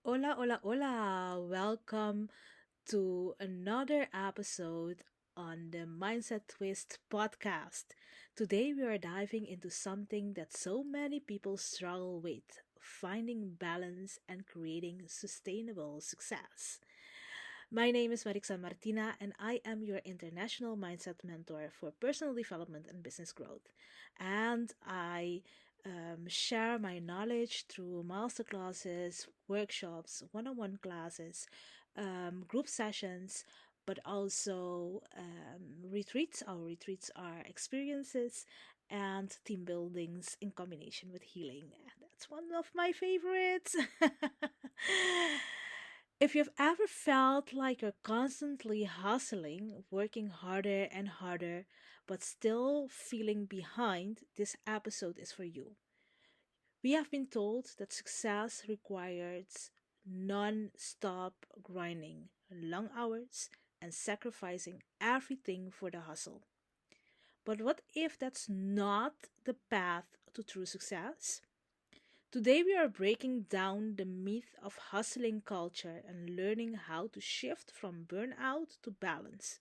Hola, hola, hola. Welcome to another episode on the Mindset Twist podcast. Today we are diving into something that so many people struggle with finding balance and creating sustainable success. My name is Marixa Martina, and I am your international mindset mentor for personal development and business growth. And I share my knowledge through masterclasses, workshops, one on one classes, group sessions, but also retreats. Our retreats are experiences and team buildings in combination with healing. And that's one of my favorites. If you've ever felt like you're constantly hustling, working harder and harder, but still feeling behind, this episode is for you. We have been told that success requires non stop grinding, long hours, and sacrificing everything for the hustle. But what if that's not the path to true success? Today, we are breaking down the myth of hustling culture and learning how to shift from burnout to balance,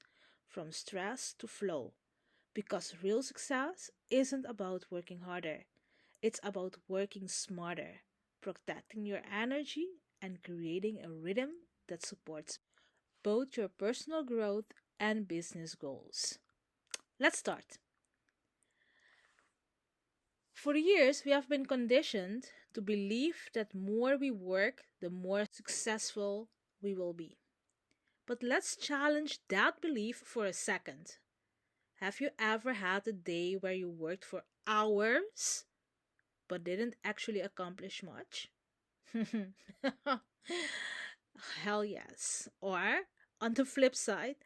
from stress to flow. Because real success isn't about working harder, it's about working smarter, protecting your energy, and creating a rhythm that supports both your personal growth and business goals. Let's start. For years, we have been conditioned to believe that more we work, the more successful we will be. But let's challenge that belief for a second. Have you ever had a day where you worked for hours but didn't actually accomplish much? Hell yes. Or, on the flip side,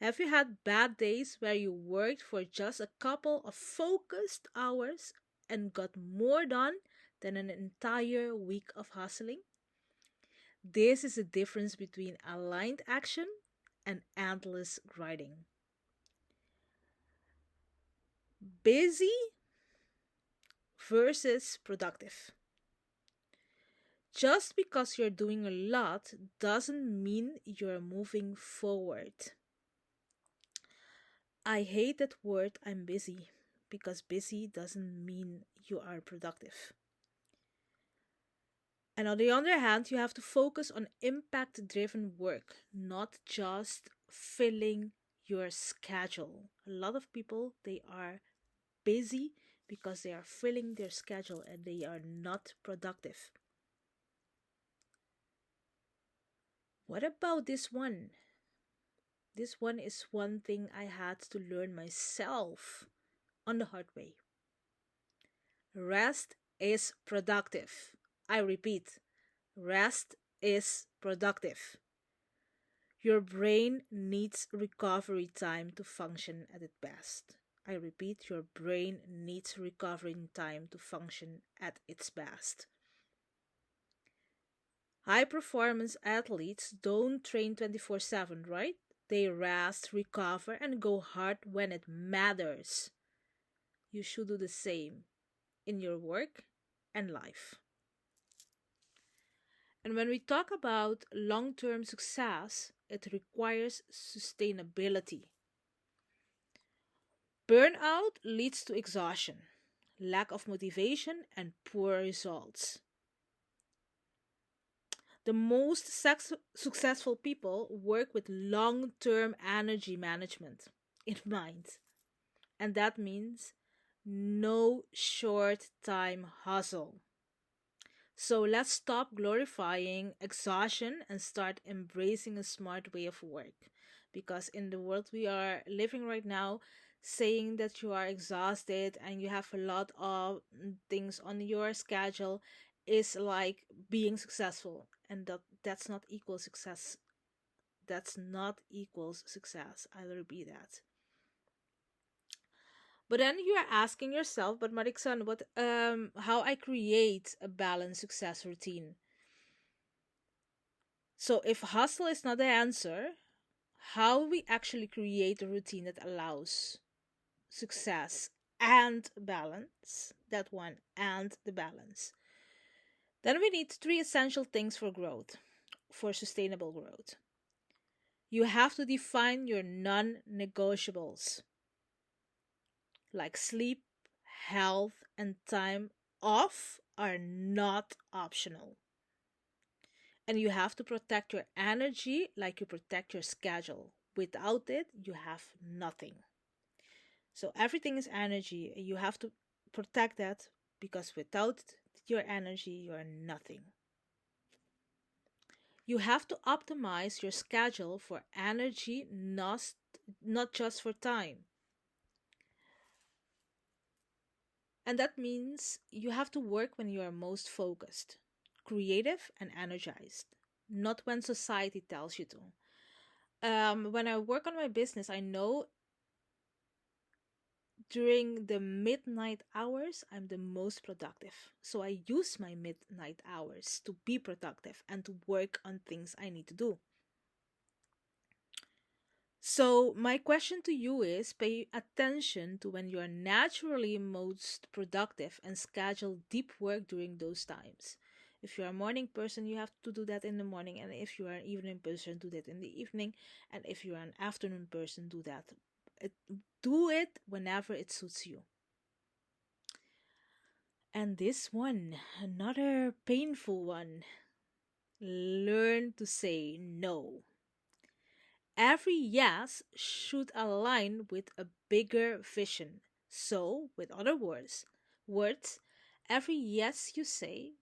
have you had bad days where you worked for just a couple of focused hours and got more done than an entire week of hustling? This is the difference between aligned action and endless grinding. Busy versus productive. Just because you're doing a lot doesn't mean you're moving forward. I hate that word I'm busy because busy doesn't mean you are productive. And on the other hand, you have to focus on impact driven work, not just filling your schedule. A lot of people they are busy because they are filling their schedule and they are not productive. What about this one? This one is one thing I had to learn myself on the hard way. Rest is productive. I repeat, rest is productive. Your brain needs recovery time to function at its best. I repeat, your brain needs recovery time to function at its best. High performance athletes don't train 24/7, right? They rest, recover, and go hard when it matters. You should do the same in your work and life. And when we talk about long term success, it requires sustainability. Burnout leads to exhaustion, lack of motivation, and poor results. The most successful people work with long term energy management in mind, and that means no short time hustle. So let's stop glorifying exhaustion and start embracing a smart way of work. Because in the world we are living right now, saying that you are exhausted and you have a lot of things on your schedule is like being successful. And that's not equal success. That's not equals success. I'll repeat that. But then you are asking yourself, but Mariksan, what how I create a balanced success routine. So if hustle is not the answer, how we actually create a routine that allows success and balance, that one and the balance. Then we need three essential things for growth. for sustainable growth. You have to define your non negotiables like sleep, health, and time off are not optional. And you have to protect your energy like you protect your schedule. Without it, you have nothing. So everything is energy. You have to protect that because without your energy, you are nothing. You have to optimize your schedule for energy, not just for time. And that means you have to work when you are most focused, creative, and energized, not when society tells you to. When I work on my business, I know during the midnight hours, I'm the most productive. So I use my midnight hours to be productive and to work on things I need to do. So, my question to you is pay attention to when you are naturally most productive and schedule deep work during those times. If you're a morning person, you have to do that in the morning, and if you are an evening person, do that in the evening, and if you're an afternoon person, do that. It, do it whenever it suits you. And this one, another painful one. Learn to say no. Every yes should align with a bigger vision. So, with other words, every yes you say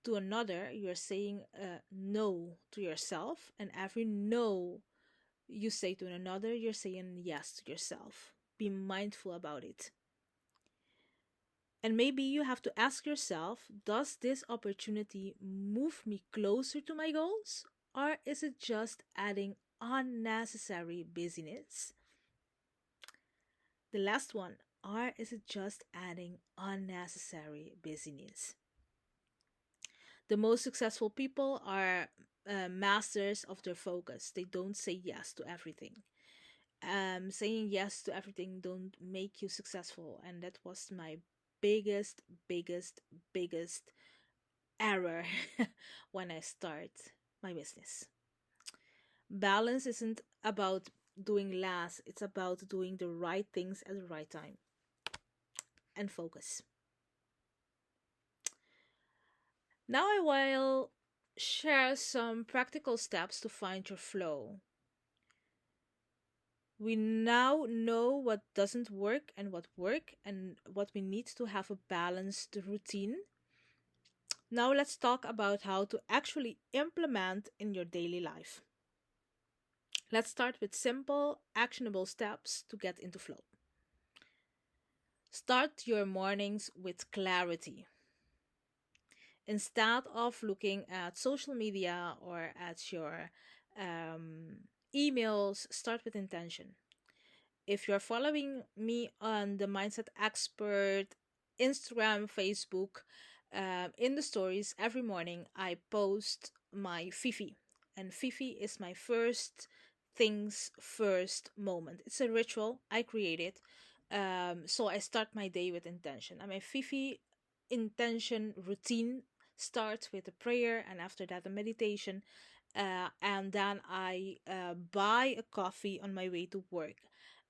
to another, you're saying a no to yourself, and every no you say to another, you're saying yes to yourself. Be mindful about it. And maybe you have to ask yourself, does this opportunity move me closer to my goals? Or is it just adding unnecessary busyness? The last one, or is it just adding unnecessary busyness? The most successful people are masters of their focus. They don't say yes to everything. Saying yes to everything don't make you successful, and that was my biggest, biggest, biggest error when I start my business. Balance isn't about doing less, it's about doing the right things at the right time and focus. Now I will share some practical steps to find your flow. We now know what doesn't work and what work and what we need to have a balanced routine. Now let's talk about how to actually implement in your daily life. Let's start with simple, actionable steps to get into flow. Start your mornings with clarity. Instead of looking at social media or at your emails, start with intention. If you're following me on the Mindset Expert Instagram, Facebook, in the stories every morning, I post my Fifi. And Fifi is my first things first moment. It's a ritual I created. So I start my day with intention. And my Fifi intention routine starts with a prayer and after that a meditation. And then I buy a coffee on my way to work.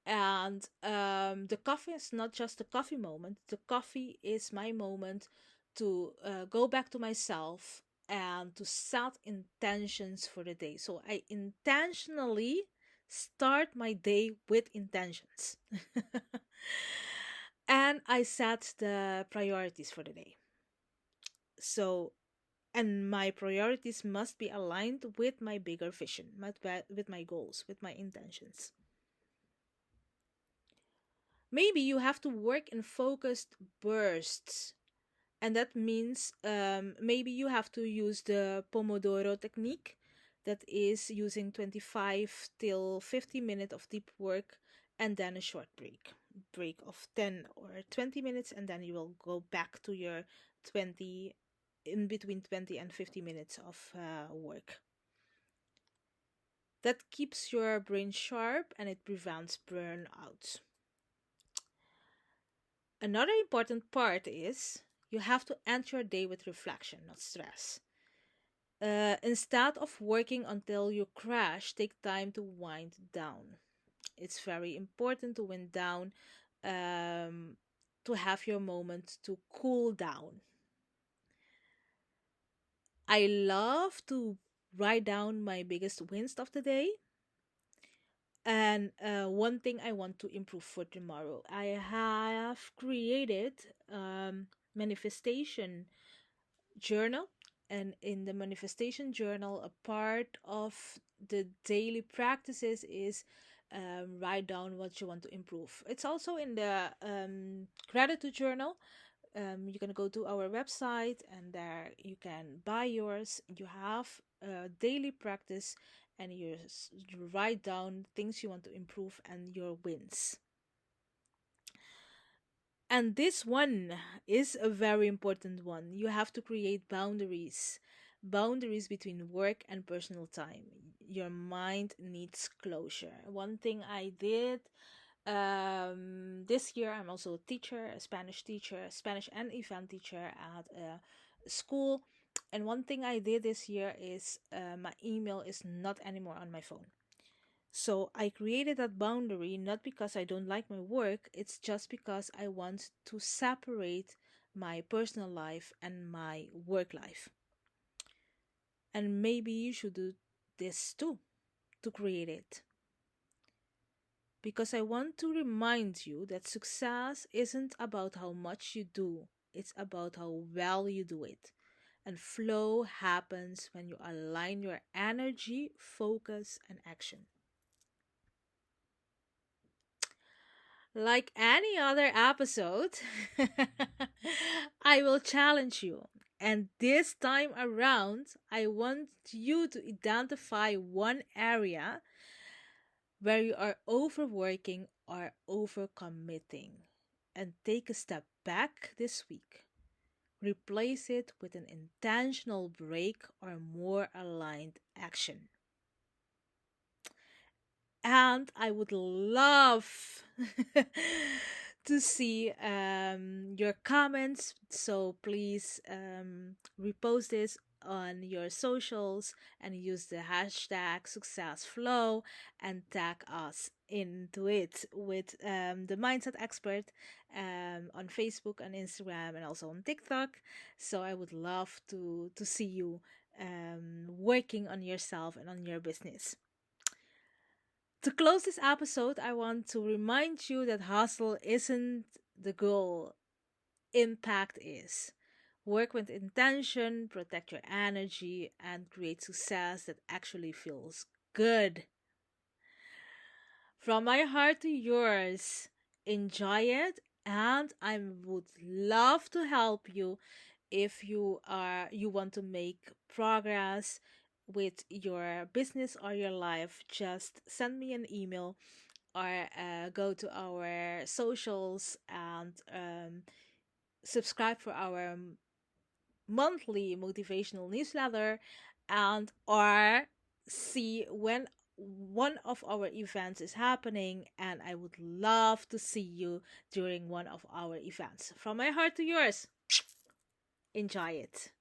And the coffee is not just a coffee moment, the coffee is my moment to go back to myself and to set intentions for the day. So I intentionally start my day with intentions. And I set the priorities for the day. So, and my priorities must be aligned with my bigger vision, with my goals, with my intentions. Maybe you have to work in focused bursts, and that means maybe you have to use the Pomodoro technique, that is using 25 till 50 minutes of deep work and then a short break of 10 or 20 minutes, and then you will go back to your 20, in between 20 and 50 minutes of work. That keeps your brain sharp and it prevents burnout. Another important part is you have to end your day with reflection, not stress. Instead of working until you crash, take time to wind down. It's very important to wind down, um, to have your moment to cool down. I love to write down my biggest wins of the day and one thing I want to improve for tomorrow. I have created manifestation journal, and in the manifestation journal, a part of the daily practices is write down what you want to improve. It's also in the gratitude journal. You can go to our website and there you can buy yours. You have a daily practice and you write down things you want to improve and your wins. And this one is a very important one. You have to create boundaries. Boundaries between work and personal time. Your mind needs closure. One thing I did this year, I'm also a teacher, a Spanish teacher, a Spanish and event teacher at a school. And one thing I did this year is my email is not anymore on my phone. So I created that boundary not because I don't like my work, it's just because I want to separate my personal life and my work life. And maybe you should do this too to create it. Because I want to remind you that success isn't about how much you do, it's about how well you do it. And flow happens when you align your energy, focus, and action. Like any other episode, I will challenge you. And this time around, I want you to identify one area where you are overworking or overcommitting and take a step back this week. Replace it with an intentional break or more aligned action. And I would love to see your comments. So please repost this on your socials and use the hashtag successflow and tag us into it with the mindset expert on Facebook and Instagram and also on TikTok. So I would love to see you working on yourself and on your business. To close this episode, I want to remind you that hustle isn't the goal, impact is. Work with intention, protect your energy, and create success that actually feels good. From my heart to yours, enjoy it, and I would love to help you if you want to make progress with your business or your life. Just send me an email or go to our socials and subscribe for our monthly motivational newsletter and or see when one of our events is happening, and I would love to see you during one of our events. From my heart to yours, enjoy it.